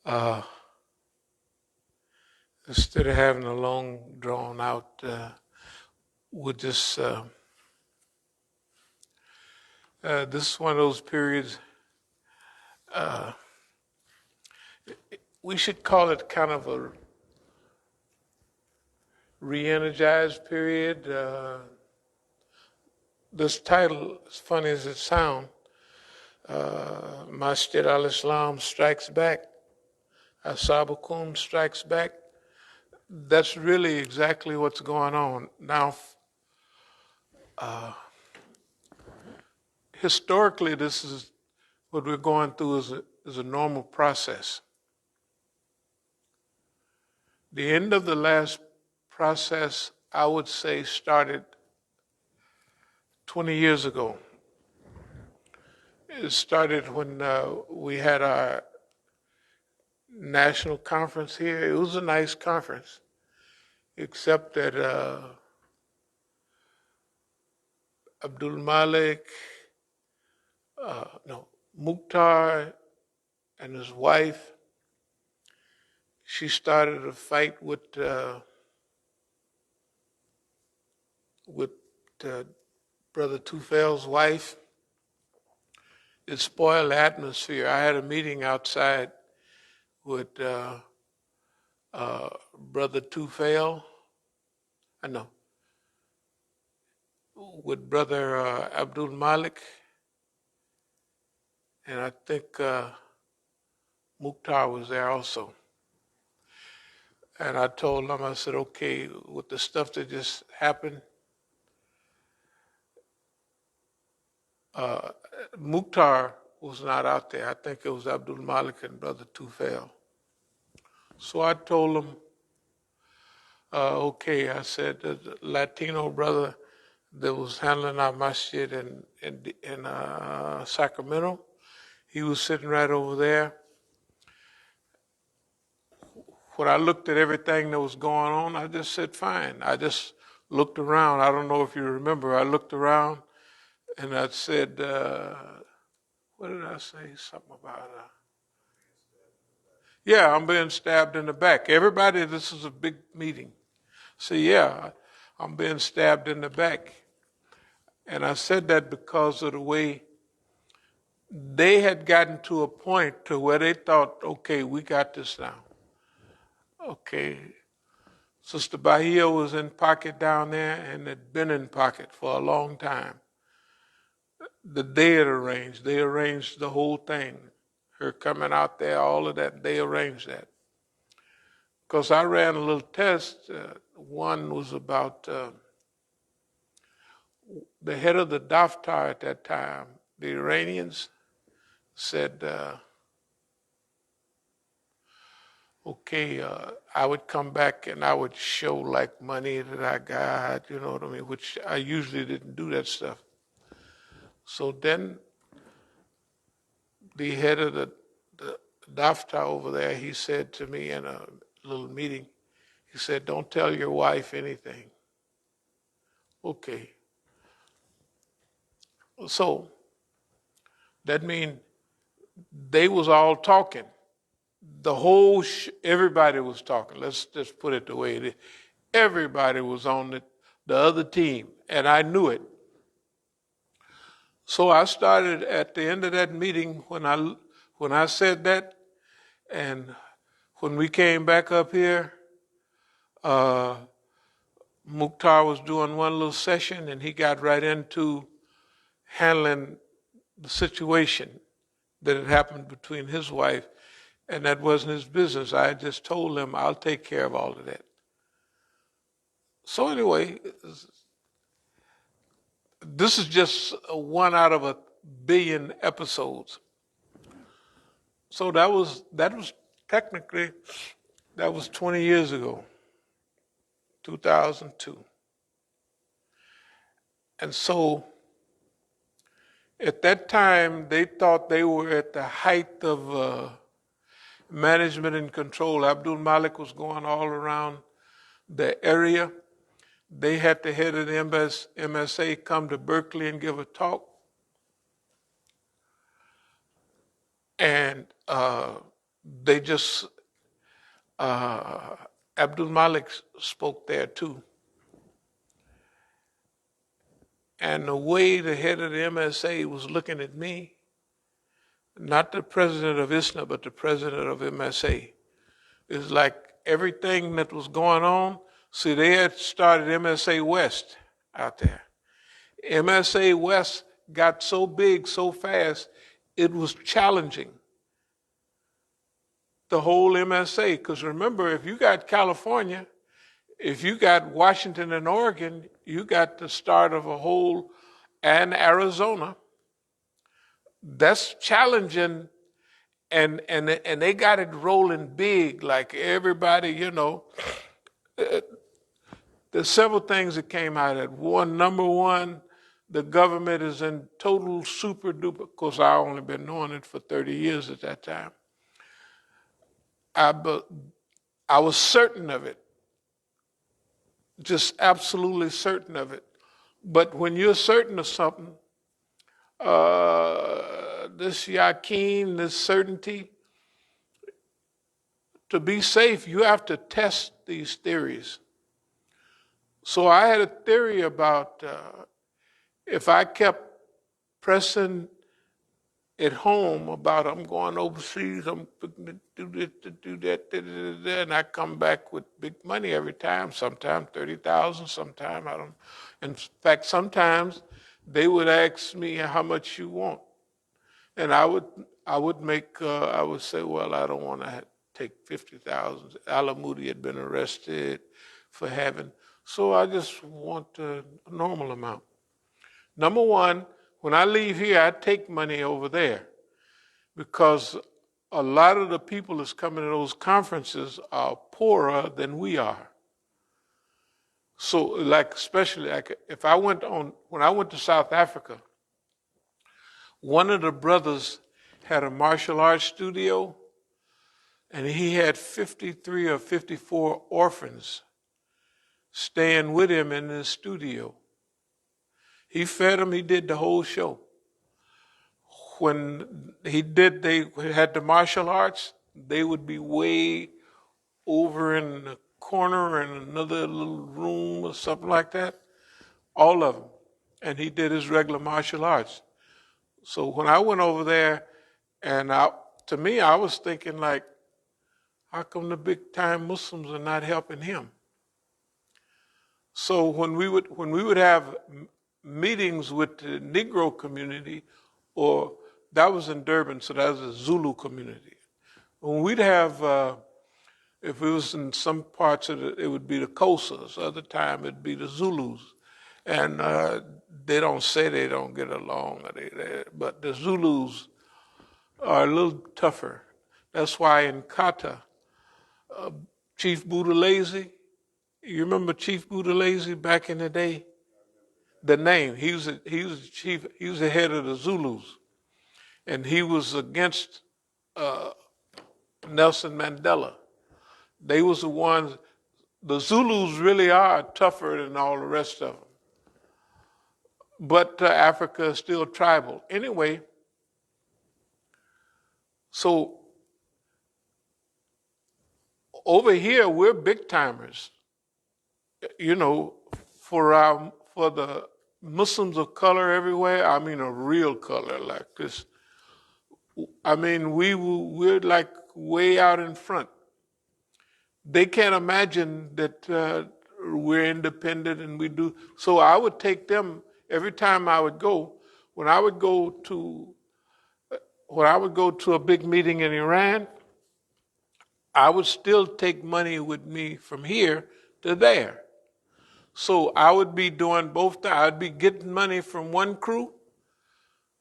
Uh, Instead of having a long, drawn out, we'll just, this is one of those periods, uh, we should call it kind of a re-energized period. This title, as funny as it sounds, Masjid al-Islam strikes back, As-Sabiqun strikes back. That's really exactly what's going on. Now, historically, this is what we're going through is a normal process. The end of the last process, I would say, started 20 years ago. It started when we had our national conference here. It was a nice conference, except that Abdul Malik, Mukhtar and his wife, she started a fight with Brother Tufail's wife. It spoiled the atmosphere. I had a meeting outside with Brother Tufail. With Brother Abdul Malik, and I think Mukhtar was there also. And I told them, I said, okay, with the stuff that just happened, Mukhtar was not out there. I think it was Abdul Malik and Brother Tufail. So I told them, okay, I said, the Latino brother that was handling our masjid in Sacramento, he was sitting right over there. When I looked at everything that was going on, I just said, fine. I just looked around. I don't know if you remember. I looked around and I said, what did I say? Something about, yeah, I'm being stabbed in the back. Everybody, this is a big meeting. So yeah, I'm being stabbed in the back. And I said that because of the way they had gotten to a point to where they thought, okay, we got this now. Okay, Sister Bahia was in pocket down there and had been in pocket for a long time. They arranged the whole thing. Her coming out there, all of that, they arranged that. Because I ran a little test. One was about the head of the Daftar at that time, the Iranians, said, okay, I would come back and I would show like money that I got, you know what I mean, which I usually didn't do that stuff. So then the head of the Daftar over there, he said to me in a little meeting, he said, don't tell your wife anything. Okay. So that means they was all talking. The whole, everybody was talking. Let's just put it the way it is. Everybody was on the other team, and I knew it. So I started at the end of that meeting when I said that, and when we came back up here, Mukhtar was doing one little session, and he got right into handling the situation that had happened between his wife, and that wasn't his business. I had just told him, I'll take care of all of that. So anyway, this is just one out of a billion episodes. So that was technically, that was 20 years ago, 2002. And so at that time, they thought they were at the height of management and control. Abdul Malik was going all around the area. They had the head of the MSA come to Berkeley and give a talk. And they just, uh, Abdul Malik spoke there too. And the way the head of the MSA was looking at me, not the president of ISNA, but the president of MSA, is like everything that was going on. See, they had started MSA West out there. MSA West got so big so fast, it was challenging the whole MSA. Because remember, if you got California, if you got Washington and Oregon, you got the start of a whole, and Arizona. That's challenging, and they got it rolling big, like everybody, there's several things that came out of it. Number one, the government is in total super duper. Of course, I only been knowing it for 30 years at that time. I was certain of it, just absolutely certain of it. But when you're certain of something, this yakin, this certainty, to be safe, you have to test these theories. So I had a theory about if I kept pressing at home about I'm going overseas, I'm going to do this, to do that, and I come back with big money every time, sometimes 30,000, sometimes I don't. In fact, sometimes they would ask me how much you want. And I would say, well, I don't want to take 50,000. Alamudi had been arrested for having, so I just want a normal amount. Number one, when I leave here, I take money over there because a lot of the people that's coming to those conferences are poorer than we are. So, especially if when I went to South Africa, one of the brothers had a martial arts studio, and he had 53 or 54 orphans staying with him in his studio. He fed them, he did the whole show. When they had the martial arts, they would be way over in the corner in another little room or something like that, all of them. And he did his regular martial arts. So when I went over there, and to me, I was thinking like, how come the big time Muslims are not helping him? So when we would have meetings with the Negro community, or that was in Durban, so that was a Zulu community. When we'd have, if it was in some parts of it would be the Xhosas, other time it'd be the Zulus. And they don't say they don't get along, but the Zulus are a little tougher. That's why in Kata, Chief Buthelezi, you remember Chief Buthelezi back in the day? The name, he was the head of the Zulus, and he was against Nelson Mandela. They was the ones. The Zulus really are tougher than all the rest of them. But Africa is still tribal. Anyway, so over here we're big timers. For the Muslims of color everywhere, I mean a real color like this. I mean, we're like way out in front. They can't imagine that we're independent and we do. So I would take them every time I would go. When I would go to a big meeting in Iran, I would still take money with me from here to there. So I would be doing both. I'd be getting money from one crew,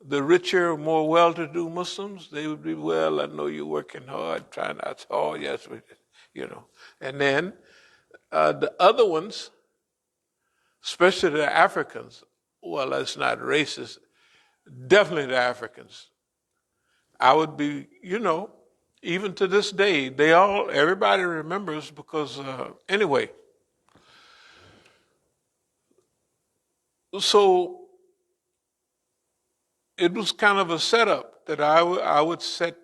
the richer, more well-to-do Muslims. They would be, well, I know you're working hard, trying out. Oh, yes, And then the other ones, especially the Africans, well, that's not racist, definitely the Africans. I would be, even to this day, everybody remembers because, anyway. So it was kind of a setup that I would set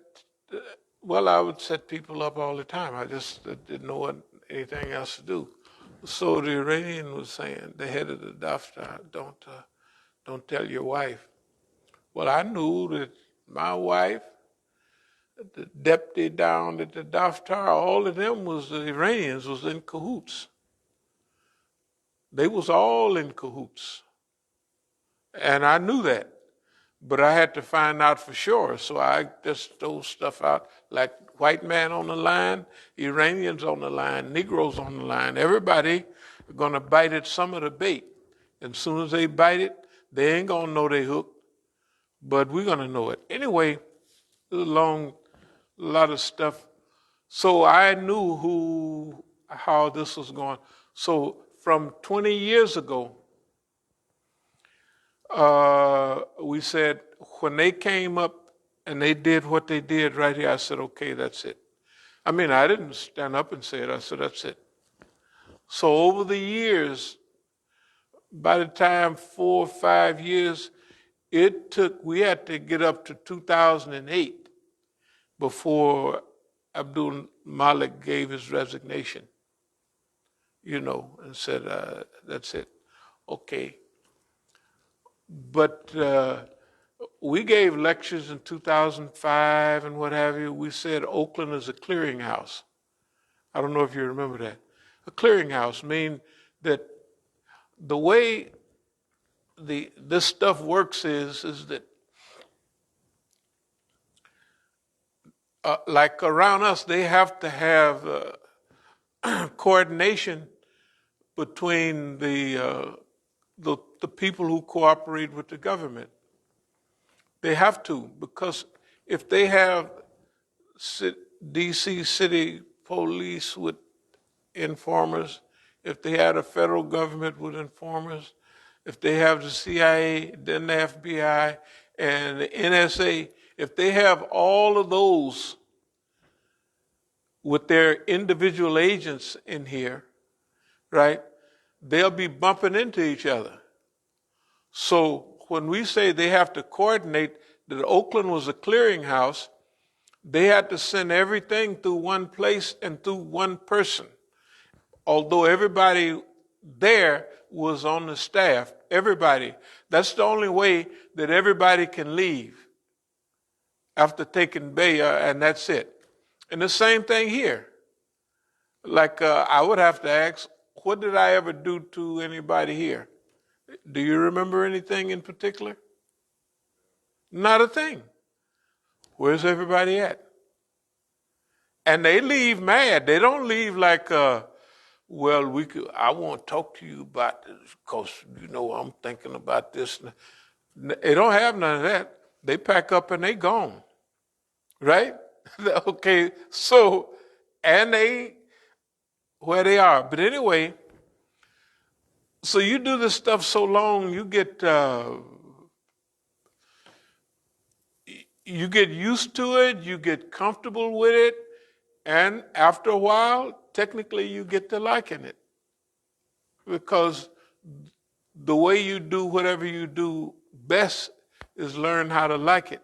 Well, I would set people up all the time. I just didn't know anything else to do. So the Iranian was saying, the head of the daftar, don't tell your wife. Well, I knew that my wife, the deputy down at the daftar, all of them was the Iranians was in cahoots. They was all in cahoots. And I knew that. But I had to find out for sure. So I just throw stuff out like white man on the line, Iranians on the line, Negroes on the line. Everybody going to bite at some of the bait. And as soon as they bite it, they ain't going to know they hooked. But we're going to know it. Anyway, it was a lot of stuff. So I knew how this was going. So from 20 years ago, we said, when they came up and they did what they did right here, I said, okay, that's it. I mean, I didn't stand up and say it. I said, that's it. So over the years, by the time 4 or 5 years, we had to get up to 2008 before Abdul Malik gave his resignation, and said, that's it. Okay. But we gave lectures in 2005 and what have you. We said Oakland is a clearinghouse. I don't know if you remember that. A clearinghouse means that the way this stuff works is that like around us, they have to have coordination between the people who cooperate with the government. They have to, because if they have D.C. city police with informers, if they had a federal government with informers, if they have the CIA, then the FBI, and the NSA, if they have all of those with their individual agents in here, right, they'll be bumping into each other. So when we say they have to coordinate, that Oakland was a clearinghouse, they had to send everything through one place and through one person. Although everybody there was on the staff, everybody. That's the only way that everybody can leave after taking Bayer, and that's it. And the same thing here. Like I would have to ask, what did I ever do to anybody here? Do you remember anything in particular? Not a thing. Where's everybody at? And they leave mad. They don't leave like, well, I won't talk to you about this because, I'm thinking about this. They don't have none of that. They pack up and they gone. Right? Okay, so, and where they are. But anyway, so you do this stuff so long, you get used to it, you get comfortable with it, and after a while, technically you get to liking it. Because the way you do whatever you do best is learn how to like it.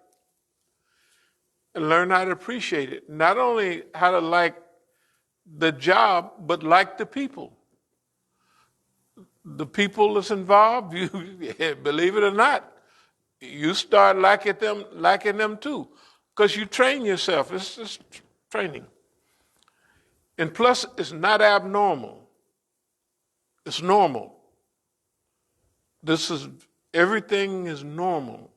And learn how to appreciate it. Not only how to like the job, but like the people. The people that's involved, you believe it or not, you start liking them too. Because you train yourself. It's just training. And plus, it's not abnormal. It's normal. Everything is normal.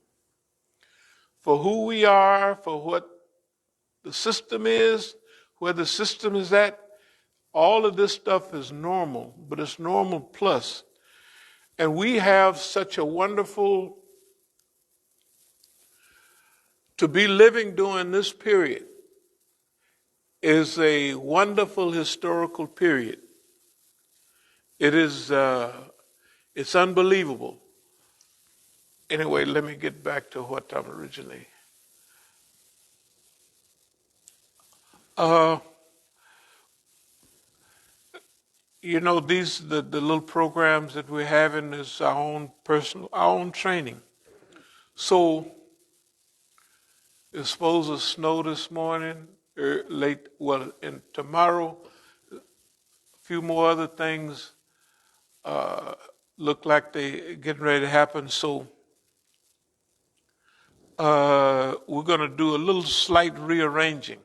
For who we are, for what the system is, where the system is at, all of this stuff is normal, but it's normal plus. And we have such a wonderful, to be living during this period is a wonderful historical period. It's unbelievable. Anyway, let me get back to what I'm originally. The little programs that we're having is our own training. So it's supposed to snow this morning. late. Well, and tomorrow, a few more other things look like they getting ready to happen. So we're going to do a little slight rearranging.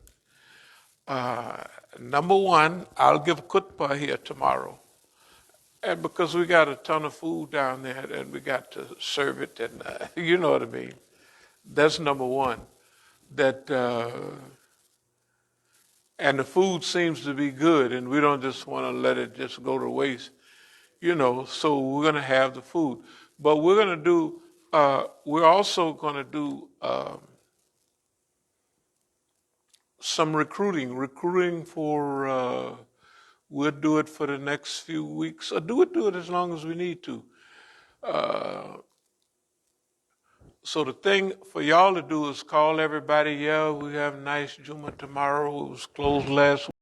Number one, I'll give khutbah here tomorrow. And because we got a ton of food down there and we got to serve it, and you know what I mean. That's number one. That and the food seems to be good, and we don't just want to let it just go to waste, So we're going to have the food, but we're going to do. We're also going to do some recruiting for. We'll do it for the next few weeks, or do it as long as we need to. So the thing for y'all to do is call everybody. Yeah, we have a nice Juma tomorrow. It was closed last week.